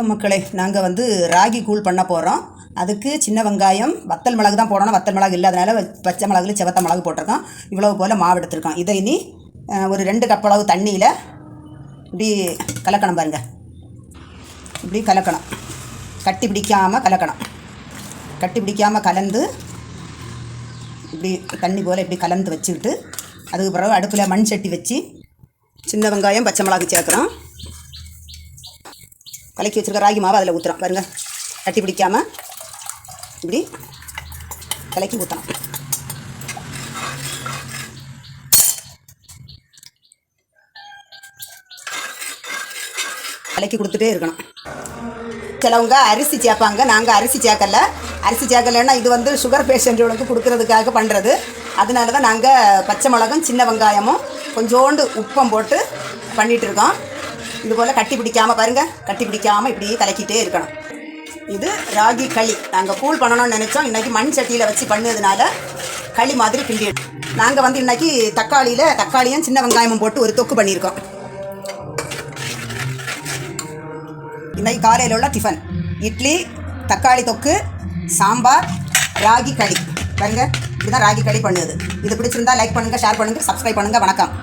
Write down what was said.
வணக்கம் மக்களே, நாங்கள் ராகி கூழ் பண்ண போகிறோம். அதுக்கு சின்ன வெங்காயம், வத்தல் மிளகு தான் போடணும். வத்தல் மிளகு இல்லாதனால பச்சை மிளகுல செவத்த மிளகு போட்டிருக்கோம். இவ்வளவு போல் மாவு எடுத்துருக்கோம். இதை இனி ஒரு 2 கப் அளவு தண்ணியில் இப்படி கலக்கணும். பாருங்கள், இப்படி கலக்கணும். கட்டி பிடிக்காமல் கலக்கணும். கட்டி பிடிக்காமல் கலந்து இப்படி தண்ணி போல் இப்படி கலந்து வச்சுக்கிட்டு அதுக்கு பிறகு அடுப்பில் மண் சட்டி வச்சு சின்ன வெங்காயம், பச்சை மிளகு சேர்க்குறோம். கலக்கி வச்சுருக்க ராகி மாவு அதில் ஊற்றுறோம். பாருங்கள், கட்டி பிடிக்காமல் இப்படி கலக்கி ஊற்றணும். கலக்கி கொடுத்துட்டே இருக்கணும். சிலவங்க அரிசி சேர்ப்பாங்க, நாங்கள் அரிசி சேர்க்கல. அரிசி சேர்க்கலைன்னா இது சுகர் பேஷண்ட்டுகளுக்கு கொடுக்கறதுக்காக பண்ணுறது. அதனால தான் நாங்கள் பச்சை மிளகும் சின்ன வெங்காயமும் கொஞ்சோண்டு உப்பம் போட்டு பண்ணிகிட்ருக்கோம். இது போல் கட்டி பிடிக்காமல் பாருங்கள், கட்டி பிடிக்காமல் இப்படி கலக்கிட்டே இருக்கணும். இது ராகி களி. நாங்கள் கூழ் பண்ணணும்னு நினச்சோம். இன்றைக்கி மண் சட்டியில் வச்சு பண்ணதுனால களி மாதிரி கிண்டி. நாங்கள் இன்றைக்கி தக்காளியும் சின்ன வெங்காயமும் போட்டு ஒரு தொக்கு பண்ணியிருக்கோம். இன்றைக்கி காலையில் உள்ள டிஃபன் இட்லி, தக்காளி தொக்கு, சாம்பார், ராகி களி. பாருங்கள், இப்படி தான் ராகி களி பண்ணுது. இது பிடிச்சிருந்தா லைக் பண்ணுங்கள், ஷேர் பண்ணுங்கள், சப்ஸ்கிரைப் பண்ணுங்கள். வணக்கம்.